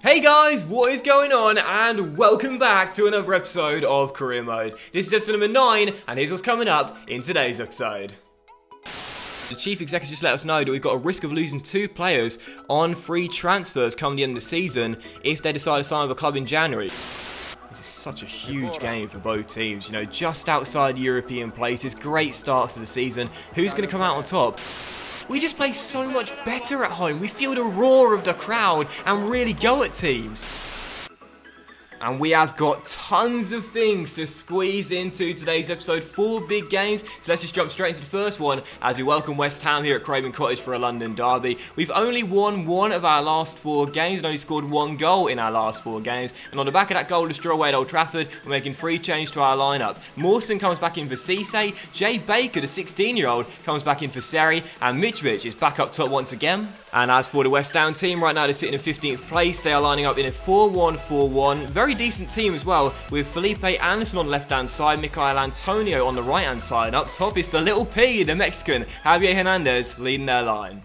Hey guys, what is going on? And welcome back to another episode of Career Mode. This is episode number 9, and here's what's coming up in today's episode. The chief executive just let us know that we've got a risk of losing 2 players on free transfers come the end of the season if they decide to sign with a club in January. This is such a huge game for both teams, you know, just outside European places, great starts to the season. Who's going to come out on top? We just play so much better at home. We feel the roar of the crowd and really go at teams. And we have got tons of things to squeeze into today's episode. 4 big games. So let's just jump straight into the first one as we welcome West Ham here at Craven Cottage for a London derby. We've only won 1 of our last 4 games and only scored 1 goal in our last 4 games. And on the back of that goalless draw away at Old Trafford, we're making 3 changes to our lineup. Mawson comes back in for Cisse, Jay Baker, the 16-year-old, comes back in for Seri, and Mitrovic is back up top once again. And as for the West Ham team, right now they're sitting in 15th place. They are lining up in a 4-1-4-1. Very decent team as well, with Felipe Anderson on the left-hand side, Michail Antonio on the right-hand side. And up top is the little P, the Mexican, Javier Hernandez, leading their line.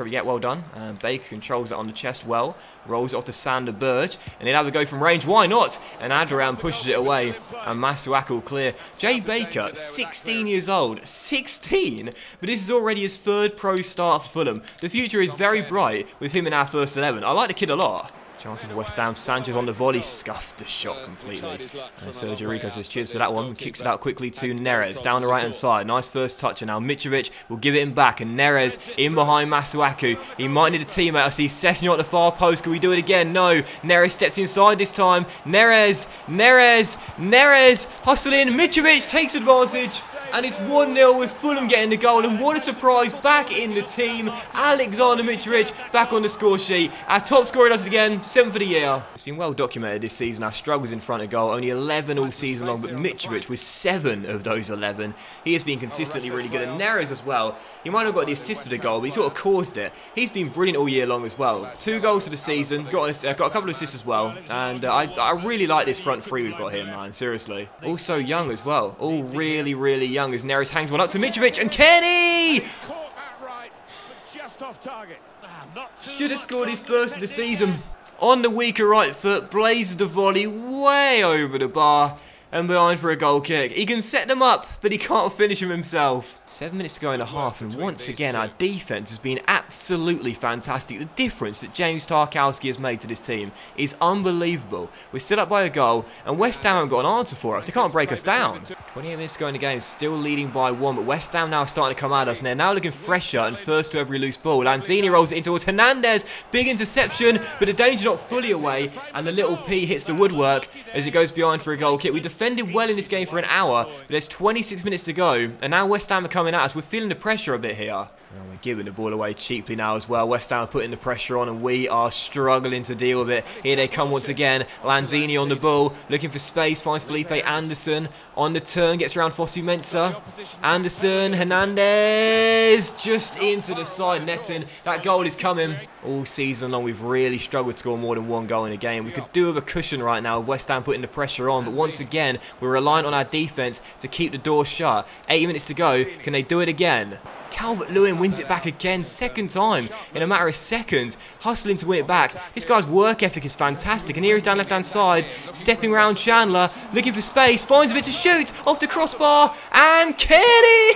Yeah, well done. Baker controls it on the chest well, rolls it off to Sander Berge, and he'll have a go from range. Why not? And Adrian pushes it away, and Masuaku clear. Jay Baker, 16 years old. 16? But this is already his 3rd pro start for Fulham. The future is very bright with him in our first 11. I like the kid a lot. Chance of West Ham. Sanchez on the volley, scuffed the shot completely. And Sergio Rico says cheers for that one. Kicks it out quickly to Neres down the right hand side. Nice first touch, and now Mitrovic will give it him back. And Neres in behind Masuaku. He might need a teammate. I see Sessegnon at the far post. Can we do it again? No. Neres steps inside this time. Neres hustle in. Mitrovic takes advantage. And it's 1-0 with Fulham getting the goal. And what a surprise, back in the team. Alexander Mitrovic back on the score sheet. Our top scorer does it again, 7th for the year. It's been well documented this season, our struggles in front of goal. Only 11 all season long, but Mitrovic with 7 of those 11. He has been consistently really good. And Neres as well. He might not have got the assist for the goal, but he sort of caused it. He's been brilliant all year long as well. 2 goals for the season, got a couple of assists as well. And I really like this front 3 we've got here, man, seriously. Also young as well, all really, really young. As Neres hangs one up to Mitrovic, and Kenny! Should have scored his first of the season. On the weaker right foot, blazes the volley way over the bar and behind for a goal kick. He can set them up, but he can't finish them himself. 7 minutes to go in the half, and once again our defence has been absolutely fantastic. The difference that James Tarkowski has made to this team is unbelievable. We're still up by a goal, and West Ham haven't got an answer for us. They can't break us down. 28 minutes to go in the game, still leading by 1, but West Ham now starting to come at us, and they're now looking fresher and first to every loose ball. Lanzini rolls it in towards Hernandez, big interception, but the danger not fully away, and the little P hits the woodwork as it goes behind for a goal kick. We defended well in this game for an hour, but there's 26 minutes to go, and now West Ham are coming at us. We're feeling the pressure a bit here. We're giving the ball away cheaply now as well. West Ham are putting the pressure on, and we are struggling to deal with it. Here they come once again. Lanzini on the ball, looking for space, finds Felipe Anderson on the turn, gets around Fosu Mensah. Anderson, Hernandez, just into the side netting. That goal is coming. All season long, we've really struggled to score more than 1 goal in a game. We could do with a cushion right now with West Ham putting the pressure on, but once again, we're reliant on our defence to keep the door shut. 80 minutes to go. Can they do it again? Calvert-Lewin wins it back again, 2nd time in a matter of seconds, hustling to win it back. This guy's work ethic is fantastic, and here he's down left-hand side, stepping around Chandler, looking for space, finds a bit to shoot, off the crossbar, and Kenny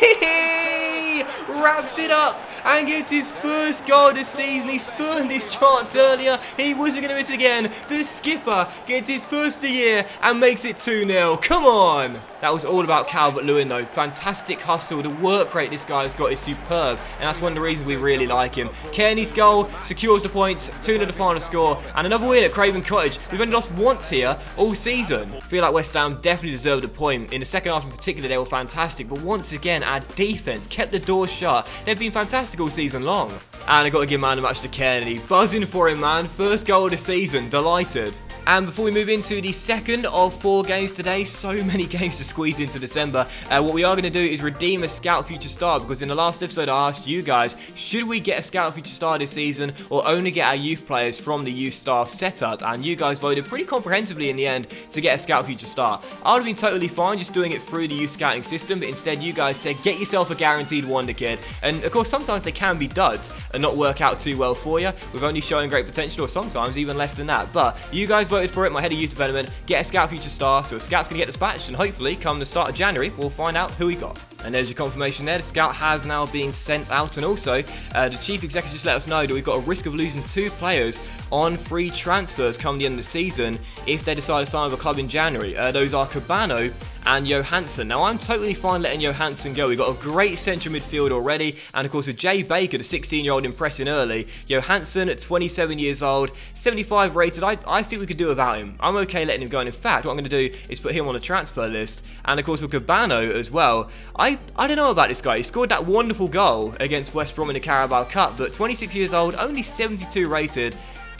wraps it up and gets his first goal this season. He spurned his chance earlier, he wasn't going to miss again. The skipper gets his first of the year and makes it 2-0. Come on! That was all about Calvert-Lewin though. Fantastic hustle. The work rate this guy has got is superb, and that's one of the reasons we really like him. Kearney's goal secures the points, 2-0 the final score, and another win at Craven Cottage. We've only lost once here all season. I feel like West Ham definitely deserved a point. In the second half in particular, they were fantastic, but once again, our defence kept the door shut. They've been fantastic all season long. And I've got to give man the match to Kearney. Buzzing for him, man. First goal of the season. Delighted. And before we move into the second of 4 games today, so many games to squeeze into December, what we are going to do is redeem a Scout Future Star, because in the last episode I asked you guys, should we get a Scout Future Star this season or only get our youth players from the youth staff setup? And you guys voted pretty comprehensively in the end to get a Scout Future Star. I would have been totally fine just doing it through the youth scouting system, but instead you guys said get yourself a guaranteed wonder kid. And of course sometimes they can be duds and not work out too well for you, with only showing great potential, or sometimes even less than that. But you guys voted for it, my head of youth development, get a Scout Future Star, so a Scout's going to get dispatched, and hopefully come the start of January we'll find out who we got. And there's your confirmation there, the Scout has now been sent out, and also the Chief Executive just let us know that we've got a risk of losing 2 players on free transfers come the end of the season if they decide to sign with a club in January. Those are Cabano and Johansson. Now I'm totally fine letting Johansson go. We've got a great central midfield already, and of course with Jay Baker, the 16-year-old, impressing early. Johansson at 27 years old, 75 rated, I think we could do without him. I'm okay letting him go, and in fact what I'm going to do is put him on the transfer list. And of course with Cabano as well, I don't know about this guy. He scored that wonderful goal against West Brom in the Carabao Cup, but 26 years old, only 72 rated.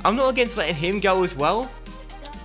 I'm not against letting him go as well.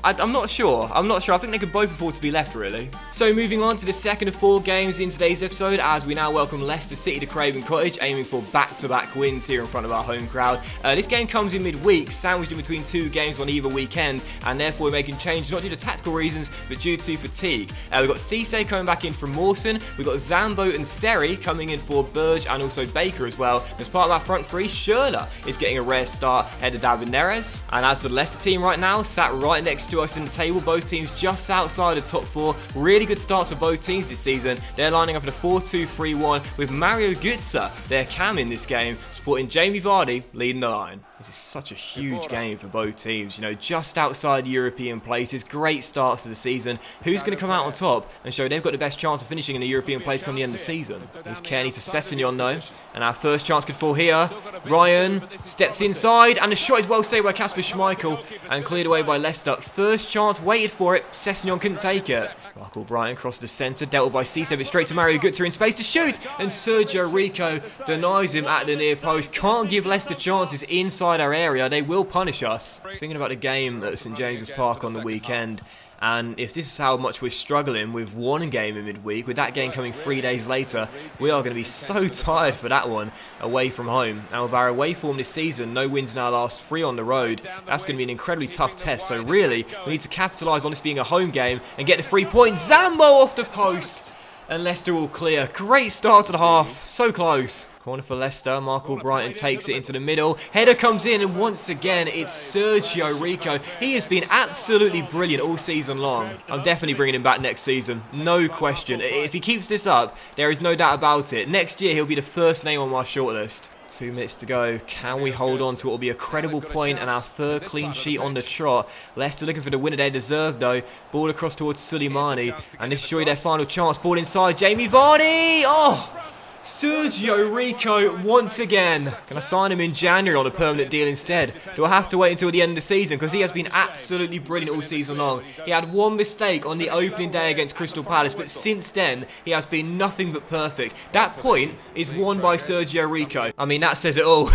I'm not sure. I think they could both afford to be left, really. So moving on to the second of 4 games in today's episode, as we now welcome Leicester City to Craven Cottage, aiming for back-to-back wins here in front of our home crowd. This game comes in midweek, sandwiched in between 2 games on either weekend, and therefore we're making changes not due to tactical reasons, but due to fatigue. We've got Cisse coming back in from Mawson, we've got Zambo and Seri coming in for Burge and also Baker as well. As part of our front 3, Schürrle is getting a rare start ahead of David Neres. And as for the Leicester team right now, sat right next to us in the table, both teams just outside the top 4. Really good starts for both teams this season. They're lining up in a 4-2-3-1 with Mario Götze, their cam in this game, supporting Jamie Vardy leading the line. This is such a huge game for both teams, you know, just outside the European places. Great starts to the season. Who's going to come out on top and show they've got the best chance of finishing in the European place come the end of the season? Here's Kearney to Sessegnon though, and our first chance could fall here. Ryan steps inside, and the shot is well saved by Kasper Schmeichel and cleared away by Leicester. First chance, waited for it, Sessegnon couldn't take it. Marco Bryan crossed the centre, dealt by Cisse, but straight to Mario Götze in space to shoot, and Sergio Rico denies him at the near post. Can't give Leicester chances inside our area, they will punish us. Thinking about the game at St James's Park on the weekend, and if this is how much we're struggling with one game in midweek, with that game coming 3 days later, we are going to be so tired for that one away from home. And with our away form this season, no wins in our last 3 on the road, that's going to be an incredibly tough test. So really, we need to capitalise on this being a home game and get the 3 points. Zambo off the post, and Leicester all clear. Great start to the half, so close. Corner for Leicester, Marco Brighton takes it into the middle. Header comes in, and once again, it's Sergio Rico. He has been absolutely brilliant all season long. I'm definitely bringing him back next season, no question. If he keeps this up, there is no doubt about it. Next year, he'll be the first name on my shortlist. 2 minutes to go. Can we hold on to what will be a credible point and our 3rd clean sheet on the trot? Leicester looking for the winner they deserve though. Ball across towards Suleimani, and this is surely their final chance. Ball inside, Jamie Vardy! Oh! Sergio Rico once again. Can I sign him in January on a permanent deal instead? Do I have to wait until the end of the season? Because he has been absolutely brilliant all season long. He had one mistake on the opening day against Crystal Palace, but since then, he has been nothing but perfect. That point is won by Sergio Rico. I mean, that says it all.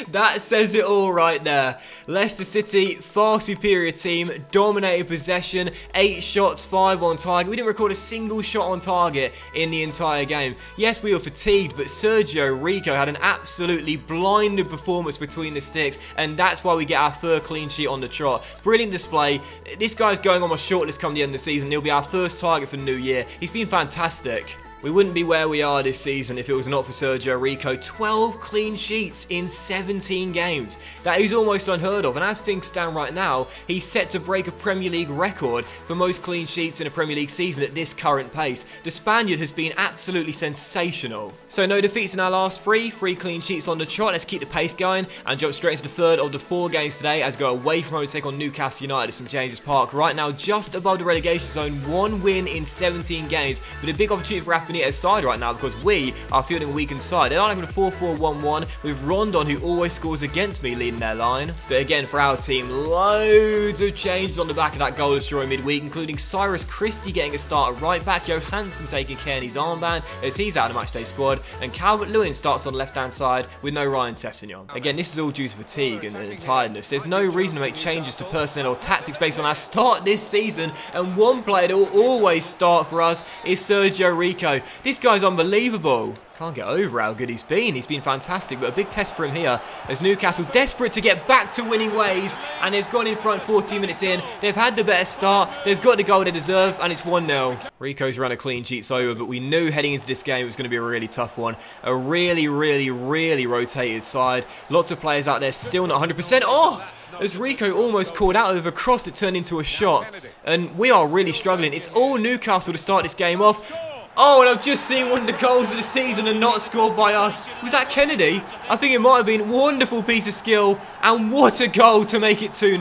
That says it all right there. Leicester City, far superior team, dominated possession, 8 shots, 5 on target. We didn't record a single shot on target in the entire game. Yes, we were fatigued, but Sergio Rico had an absolutely blinding performance between the sticks, and that's why we get our 3rd clean sheet on the trot. Brilliant display. This guy's going on my shortlist come the end of the season. He'll be our first target for the new year. He's been fantastic. We wouldn't be where we are this season if it was not for Sergio Rico. 12 clean sheets in 17 games. That is almost unheard of, and as things stand right now, he's set to break a Premier League record for most clean sheets in a Premier League season at this current pace. The Spaniard has been absolutely sensational. So no defeats in our last 3 clean sheets on the trot. Let's keep the pace going and jump straight into the 3rd of the 4 games today as we go away from home to take on Newcastle United at St James's Park. Right now, just above the relegation zone, 1 win in 17 games, with a big opportunity for our Benitez side right now because we are fielding a weakened side. They're having a 4-4-1-1 with Rondon, who always scores against me, leading their line. But again, for our team, loads of changes on the back of that goal destroy midweek, including Cyrus Christie getting a start at right back, Johansson taking Kearney's armband as he's out of the matchday squad, and Calvert-Lewin starts on the left-hand side with no Ryan Sessegnon. Again, this is all due to fatigue and tiredness. There's no reason to make changes to personnel or tactics based on our start this season, and one player that will always start for us is Sergio Rico. This guy's unbelievable. Can't get over how good he's been. He's been fantastic, but a big test for him here as Newcastle desperate to get back to winning ways, and they've gone in front 14 minutes in. They've had the better start. They've got the goal they deserve, and it's 1-0. Rico's run of clean sheets over, but we knew heading into this game it was going to be a really tough one. A really rotated side. Lots of players out there still not 100%. Oh! As Rico almost called out of a cross that turned into a shot. And we are really struggling. It's all Newcastle to start this game off. Oh, and I've just seen one of the goals of the season and not scored by us. Was that Kennedy? I think it might have been. Wonderful piece of skill. And what a goal to make it 2-0.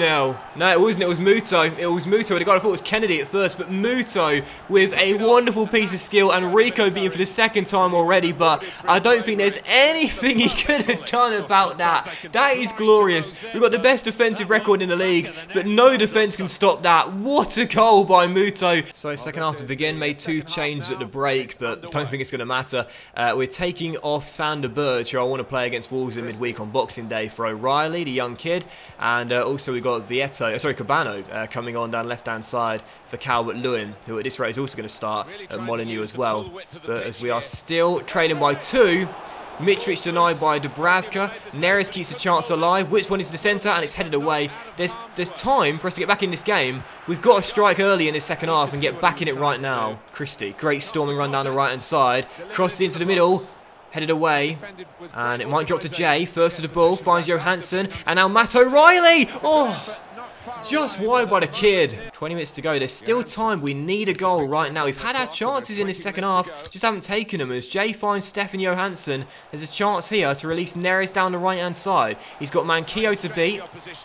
No, it wasn't. It was Muto. It was Muto. The guy I thought was Kennedy at first, but Muto with a wonderful piece of skill, and Rico beating for the second time already, but I don't think there's anything he could have done about that. That is glorious. We've got the best defensive record in the league, but no defence can stop that. What a goal by Muto. So second half to begin, made 2 changes at the break, but don't think it's going to matter. We're taking off Sander Burge, who I want to play against Wolves in midweek on Boxing Day, for O'Reilly, the young kid, and also we've got Cabano coming on down left-hand side for Calvert-Lewin, who at this rate is also going to start at Molineux as well. But as we are still trailing by 2, Mitrovic denied by Dubravka. Neres keeps the chance alive. Whips one into the centre and it's headed away. There's time for us to get back in this game. We've got to strike early in this second half and get back in it right now. Christie, great storming run down the right hand side. Crosses into the middle. Headed away. And it might drop to Jay. First to the ball. Finds Johansson. And now Matt O'Reilly. Oh! Just wide by the kid. 20 minutes to go. There's still time. We need a goal right now. We've had our chances in this second half, just haven't taken them. As Jay finds Stefan Johansson, there's a chance here to release Neres down the right-hand side. He's got Manquillo to beat,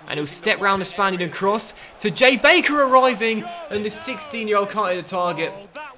and he'll step round the Spaniard and cross to Jay Baker arriving, and the 16-year-old can't hit the target.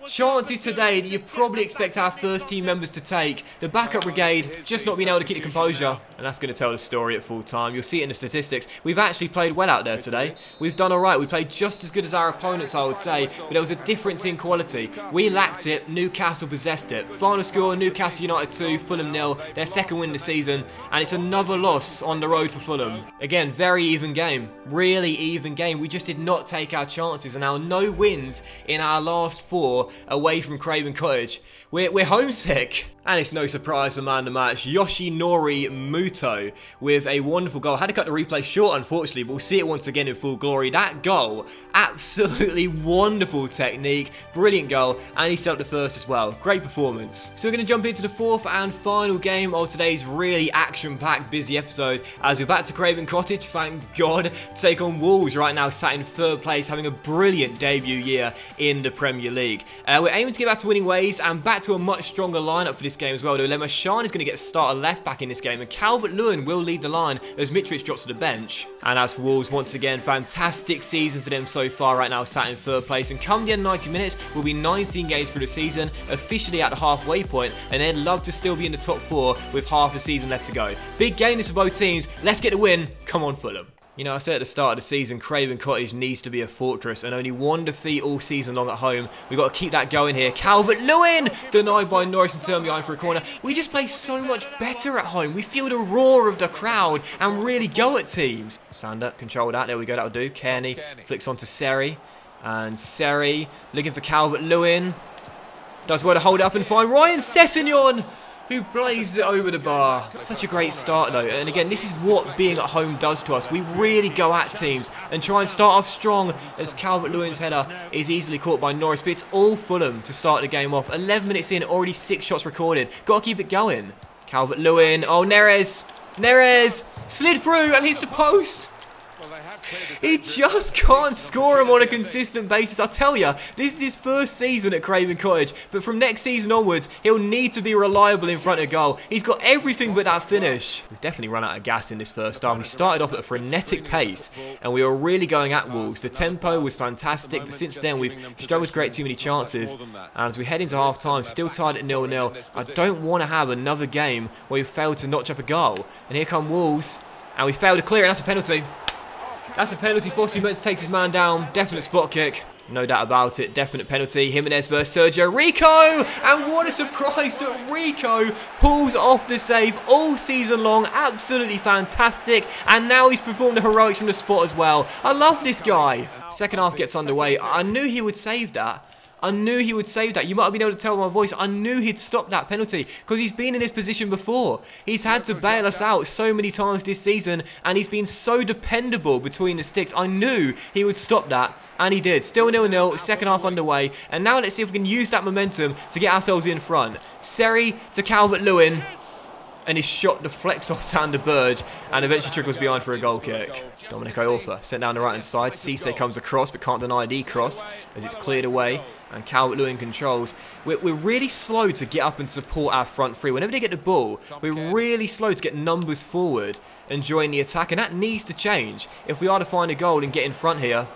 Chances today that you probably expect our first team members to take. The backup brigade just not being able to keep the composure. And that's going to tell the story at full time. You'll see it in the statistics. We've actually played well out there today. We've done alright. We played just as good as our opponents, I would say. But there was a difference in quality. We lacked it. Newcastle possessed it. Final score, Newcastle United 2, Fulham 0. Their second win of the season. And it's another loss on the road for Fulham. Again, very even game. Really even game. We just did not take our chances. And now no wins in our last 4 away from Craven Cottage. We're homesick. And it's no surprise for man of the match, Yoshinori Muto, with a wonderful goal. Had to cut the replay short, unfortunately, but we'll see it once again in full glory. That goal, absolutely wonderful technique, brilliant goal, and he set up the first as well. Great performance. So we're going to jump into the 4th and final game of today's really action-packed, busy episode, as we're back to Craven Cottage, thank God, to take on Wolves right now, sat in 3rd place, having a brilliant debut year in the Premier League. We're aiming to get back to winning ways and back to a much stronger lineup for this game as well. Lemma Shan is going to get a start at left back in this game, and Calvert-Lewin will lead the line as Mitrovic drops to the bench. And as for Wolves, once again, fantastic season for them so far right now, sat in 3rd place, and come the end of 90 minutes, we'll be 19 games through the season, officially at the halfway point, and they'd love to still be in the top 4 with half the season left to go. Big game this for both teams. Let's get the win. Come on, Fulham. You know, I said at the start of the season, Craven Cottage needs to be a fortress, and only 1 defeat all season long at home. We've got to keep that going here. Calvert-Lewin! Denied by Norris and turned behind for a corner. We just play so much better at home. We feel the roar of the crowd and really go at teams. Sander, control that. There we go, that'll do. Kearney flicks on to Seri. And Seri looking for Calvert-Lewin. Does well to hold up and find Ryan Sessegnon, who blazes it over the bar. Such a great start though, and again, this is what being at home does to us. We really go at teams and try and start off strong, as Calvert-Lewin's header is easily caught by Norris, but it's all Fulham to start the game off. 11 minutes in, already 6 shots recorded. Got to keep it going. Calvert-Lewin, oh Neres slid through and hits the post. He just can't score him on a consistent basis. I tell you, this is his first season at Craven Cottage, but from next season onwards, he'll need to be reliable in front of goal. He's got everything but that finish. We've definitely run out of gas in this first half. We started off at a frenetic pace, and we were really going at Wolves. The tempo was fantastic, but since then, we've struggled to create too many chances. And as we head into half-time, still tied at 0-0, I don't want to have another game where we failed to notch up a goal. And here come Wolves, and we failed to clear, and that's a penalty. That's a penalty. Fossey Metz takes his man down. Definite spot kick. No doubt about it. Definite penalty. Jimenez versus Sergio Rico. And what a surprise that Rico pulls off the save all season long. Absolutely fantastic. And now he's performed the heroics from the spot as well. I love this guy. Second half gets underway. I knew he would save that. I knew he would save that. You might have been able to tell by my voice. I knew he'd stop that penalty because he's been in this position before. He's had to bail us out so many times this season, and he's been so dependable between the sticks. I knew he would stop that, and he did. Still 0-0, second half underway, and now let's see if we can use that momentum to get ourselves in front. Seri to Calvert-Lewin, and his shot deflects off Sander Berge and eventually trickles behind for a goal kick. Dominic Iorfa sent down the right hand side. Cisse comes across but can't deny the cross as it's cleared away. And Calvert-Lewin controls. We're really slow to get up and support our front three. Whenever they get the ball, we're really slow to get numbers forward and join the attack. And that needs to change if we are to find a goal and get in front here.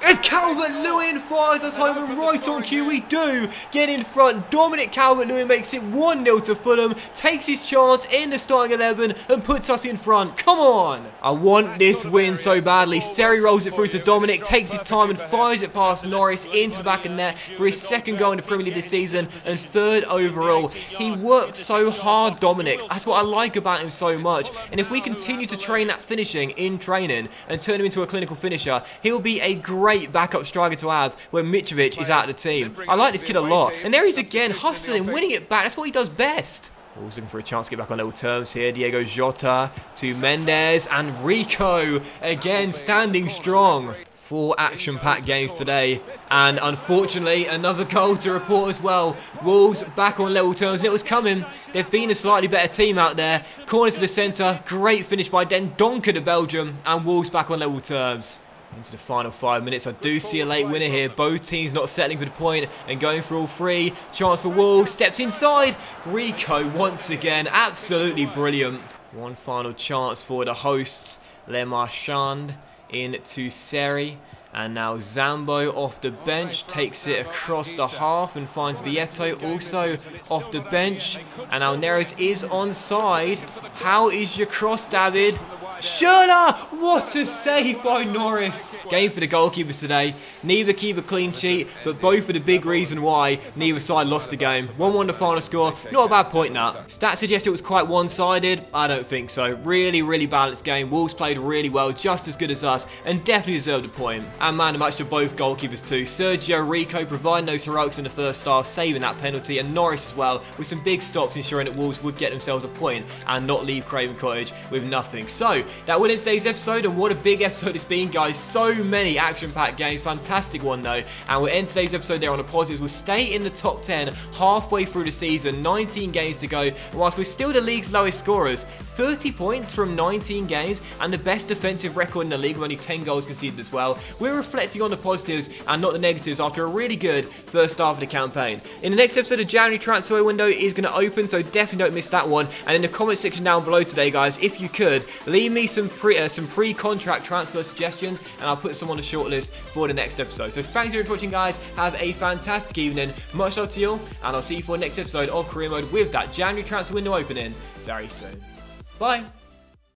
As Calvert-Lewin fires us home, and right on cue we do get in front. Dominic Calvert-Lewin makes it 1-0 to Fulham, takes his chance in the starting 11 and puts us in front. Come on! I want this win so badly. Seri rolls it through to Dominic, takes his time and fires it past Norris into the back of the net for his second goal in the Premier League this season and third overall. He works so hard, Dominic. That's what I like about him so much. And if we continue to train that finishing in training and turn him into a clinical finisher, he'll be a great backup striker to have when Mitrovic is out of the team. I like this kid a lot. And there he is again, hustling, winning it back. That's what he does best. Always looking for a chance to get back on level terms here. Diego Jota to Mendes and Rico again standing strong. 4 action-packed games today, and unfortunately another goal to report as well. Wolves back on level terms, and it was coming. They've been a slightly better team out there. Corner to the centre, great finish by Den Donker to Belgium, and Wolves back on level terms. Into the final 5 minutes, I do see a late winner here. Both teams not settling for the point and going for all 3. Chance for Wolves, steps inside. Rico once again, absolutely brilliant. One final chance for the hosts. Le Marchand into Seri. And now Zambo off the bench takes it across the half and finds Vieto also off the bench. And Alneros is onside. How is your cross, David? Schürrle! What a save by Norris. Game for the goalkeepers today. Neither keep a clean sheet, but both are the big reason why neither side lost the game. 1-1 the final score. Not a bad point now. Stats suggest it was quite one-sided. I don't think so. Really, really balanced game. Wolves played really well, just as good as us, and definitely deserved a point. And man of the match to both goalkeepers too. Sergio Rico providing those heroics in the first half, saving that penalty, and Norris as well, with some big stops ensuring that Wolves would get themselves a point and not leave Craven Cottage with nothing. So, that will end today's episode, and what a big episode it's been, guys. So many action-packed games. Fantastic one, though. And we'll end today's episode there on a positive. We'll stay in the top 10 halfway through the season. 19 games to go. And whilst we're still the league's lowest scorers, 30 points from 19 games, and the best defensive record in the league with only 10 goals conceded as well. We're reflecting on the positives and not the negatives after a really good first half of the campaign. In the next episode, the January transfer window is going to open, so definitely don't miss that one. And in the comment section down below today, guys, if you could, leave me some pre-contract transfer suggestions, and I'll put some on the shortlist for the next episode. So thanks for watching, guys. Have a fantastic evening. Much love to you all, and I'll see you for the next episode of Career Mode with that January transfer window opening very soon. Bye.